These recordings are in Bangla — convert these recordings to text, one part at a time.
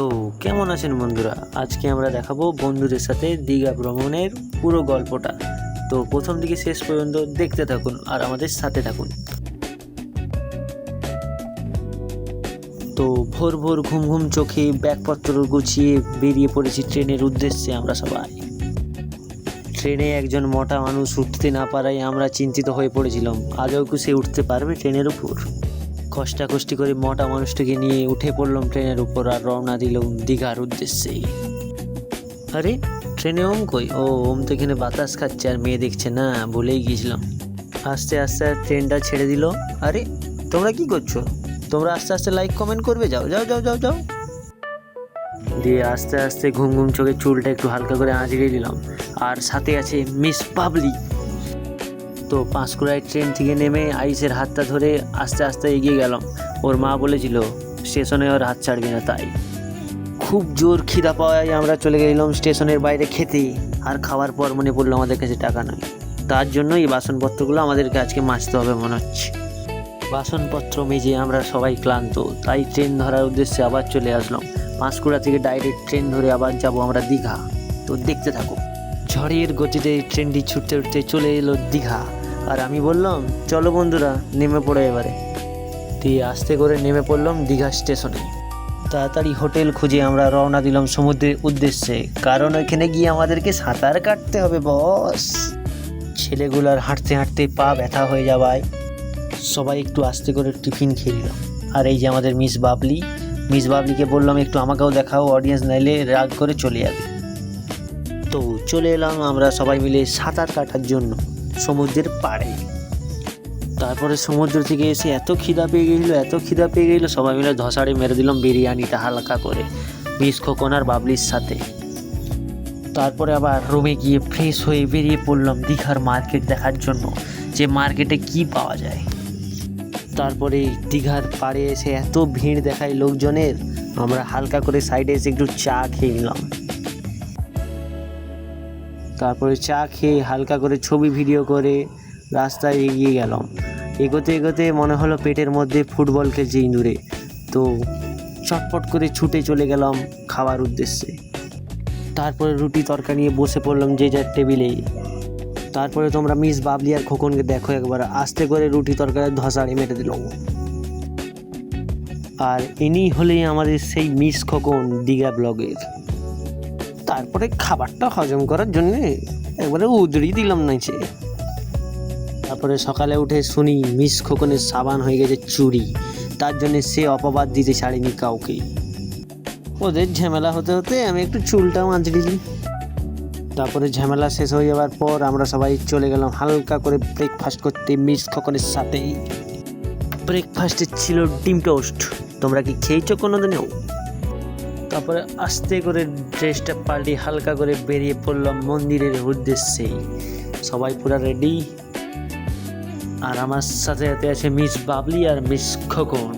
তো কেমন আছেন বন্ধুরা? আজকে আমরা দেখাবো বন্ধুদের সাথে দীঘা ভ্রমণের পুরো গল্পটা। তো প্রথম থেকে শেষ পর্যন্ত দেখতে থাকুন আর আমাদের সাথে থাকুন। তো ভোর ভোর ঘুম ঘুম চোখে ব্যাগপত্র গুছিয়ে বেরিয়ে পড়েছি ট্রেনের উদ্দেশ্যে। আমরা সবাই ট্রেনে একজন মোটা মানুষ উঠতে না পারায় আমরা চিন্তিত হয়ে পড়েছিলাম, আদৌ কি সে উঠতে পারবে ট্রেনের উপর। কষ্টাকষ্টি করে মোটা মানুষটাকে নিয়ে উঠে পড়লাম ট্রেনের উপর আর রওনা দিলাম দীঘার উদ্দেশ্যে। আরে ট্রেনে ওম কই? ওম তো এখানে বাতাস খাচ্ছে আর মেয়ে দেখছে না, ভুলেই গিয়েছিলাম। আস্তে আস্তে ট্রেনটা ছেড়ে দিল। আরে তোমরা কি করছো? তোমরা আস্তে আস্তে লাইক কমেন্ট করবে, যাও যাও যাও যাও যাও। দিয়ে আস্তে আস্তে ঘুম ঘুম চোখে চুলটা একটু হালকা করে আঁচড়ে দিলাম। আর সাথে আছে মিস বাবলি। তো পাঁশকুড়ায় ট্রেন থেকে নেমে আইসের হাতটা ধরে আস্তে আস্তে এগিয়ে গেলাম। ওর মা বলেছিল স্টেশনে ওর হাত ছাড়বে না, তাই খুব জোর খিদা পাওয়ায় আমরা চলে গেলাম স্টেশনের বাইরে খেতে। আর খাওয়ার পর মনে পড়লো আমাদের কাছে টাকা নয়, তার জন্য এই বাসনপত্রগুলো আমাদেরকে আজকে মাজতে হবে মনে হচ্ছে। বাসনপত্র মেজে আমরা সবাই ক্লান্ত, তাই ট্রেন ধরার উদ্দেশ্যে আবার চলে আসলাম। পাঁশকুড়া থেকে ডাইরেক্ট ট্রেন ধরে আবার যাব আমরা দীঘা। তো দেখতে থাকো। ঝড়ের গতিতে ট্রেনটি ছুটতে উঠতে চলে এলো দীঘা। আর আমি বললাম চলো বন্ধুরা নেমে পড়ো এবারে। দিয়ে আস্তে করে নেমে পড়লাম দীঘা স্টেশনে। তাড়াতাড়ি হোটেল খুঁজে আমরা রওনা দিলাম সমুদ্রের উদ্দেশ্যে, কারণ ওইখানে গিয়ে আমাদেরকে সাঁতার কাটতে হবে বস। ছেলেগুলার হাঁটতে হাঁটতে পা ব্যথা হয়ে যাওয়ায় সবাই একটু আস্তে করে টিফিন খেয়ে নিলাম। আর এই যে আমাদের মিস বাবলিকে বললাম একটু আমাকেও দেখাও, অডিয়েন্স নাইলে রাগ করে চলে যাবে। তো চলে এলাম আমরা সবাই মিলে সাঁতার কাটার জন্য সমুদ্রের পাড়ে। তারপরে সমুদ্র থেকে এসে এত খিদা পেয়ে গেছিলো সবাই মিলে ধসাড়ে মেরে দিলাম বিরিয়ানিটা হালকা করে মিস খোকন আর বাবলির সাথে। তারপরে আবার রুমে গিয়ে ফ্রেশ হয়ে বেরিয়ে পড়লাম দীঘার মার্কেট দেখার জন্য, যে মার্কেটে কি পাওয়া যায়। তারপরে দীঘার পাড়ে এসে এত ভিড় দেখায় লোকজনের, আমরা হালকা করে সাইডে এসে একটু চা খেয়ে নিলাম। তারপরে চা খেয়ে হালকা করে ছবি ভিডিও করে রাস্তায় এগিয়ে গেলাম। এগোতে এগোতে মনে হলো পেটের মধ্যে ফুটবল খেলছে ইঁদুরে। তো চটপট করে ছুটে চলে গেলাম খাওয়ার উদ্দেশ্যে। তারপরে রুটি তরকারি নিয়ে বসে পড়লাম যে যার টেবিলে। তারপরে তোমরা মিস বাবলি আর খোকনকে দেখো একবার, আস্তে করে রুটি তরকারি ধসাড়ে মেরে দিল। আর ইনি হলেই আমাদের সেই মিস খোকন দীঘা ব্লগের। তারপরে খাবারটা হজম করার জন্যে একবারে উদড়ি দিলাম নাইছে। তারপরে সকালে উঠে শুনি মিস খোকনের সাবান হয়ে গেছে চুরি, তার জন্য সে অপবাদ দিতে ছাড়েনি কাউকে। ওদের ঝামেলা হতে হতে আমি একটু চুলটাও আঁচড়িছি। তারপরে ঝামেলা শেষ হয়ে যাওয়ার পর আমরা সবাই চলে গেলাম হালকা করে ব্রেকফাস্ট করতে মিস খোকনের সাথেই। ব্রেকফাস্টে ছিল ডিম টোস্ট। তোমরা কি খেয়েছো কোনোদিনও? তারপরে আস্তে করে ড্রেসটা পাল্টে হালকা করে বেরিয়ে পড়লাম মন্দিরের উদ্দেশ্যে। সবাই পুরো রেডি, আর আমার সাথে সাথে আছে মিস বাবলি আর মিস খোকন।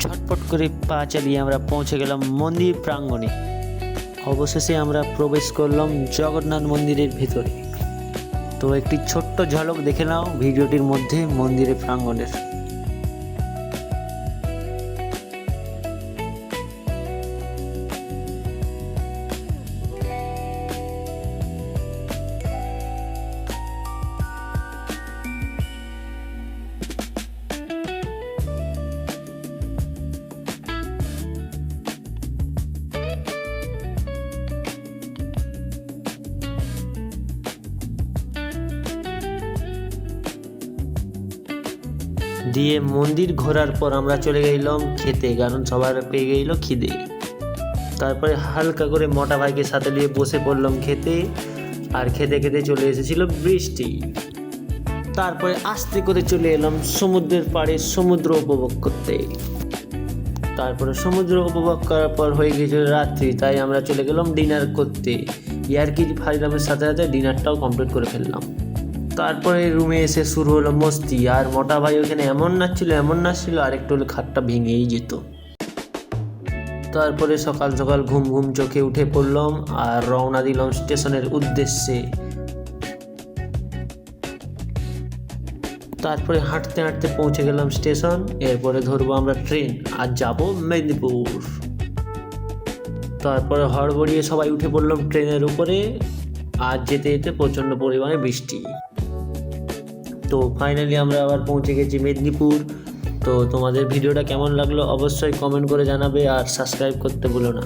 ঝটপট করে পা চালিয়ে আমরা পৌঁছে গেলাম মন্দির প্রাঙ্গণে। অবশেষে আমরা প্রবেশ করলাম জগন্নাথ মন্দিরের ভিতরে। তো একটি ছোট্ট ঝলক দেখে নাও ভিডিওটির মধ্যে মন্দিরের প্রাঙ্গণের। দিয়ে মন্দির ঘোরার পর আমরা চলে গেলাম খেতে, কারণ সবার পেয়ে গেল খিদে। তারপরে হালকা করে মোটা ভাইকে সাথে নিয়ে বসে পড়লাম খেতে। আর খেতে খেতে চলে এসেছিল বৃষ্টি। তারপরে আস্তে করে চলে এলাম সমুদ্রের পাড়ে সমুদ্র উপভোগ করতে। তারপরে সমুদ্র উপভোগ করার পর হয়ে গিয়েছিল রাত্রি, তাই আমরা চলে গেলাম ডিনার করতে। ইয়ার্কি ফাইলামের সাথে সাথে ডিনারটাও কমপ্লিট করে ফেললাম। তারপরে রুমে এসে শুরু হলো মস্তি। আর মোটা ভাই ওখানে এমন নাচছিল আর একটু হলে খাটটা ভেঙেই যেত। তারপরে সকাল সকাল ঘুম ঘুম চোখে উঠে পড়লাম আর রওনা দিলাম স্টেশনের উদ্দেশ্যে। তারপরে হাঁটতে হাঁটতে পৌঁছে গেলাম স্টেশন। এরপরে ধরবো আমরা ট্রেন আর যাব মেদিনীপুর। তারপরে হড়বড়িয়ে সবাই উঠে পড়লাম ট্রেনের উপরে। আর যেতে যেতে প্রচণ্ড পরিমাণে বৃষ্টি। তো ফাইনালি আমরা আবার পৌঁছে গেছি মেদিনীপুর। তো তোমাদের ভিডিওটা কেমন লাগলো অবশ্যই কমেন্ট করে জানাবে, আর সাবস্ক্রাইব করতে ভুলো না।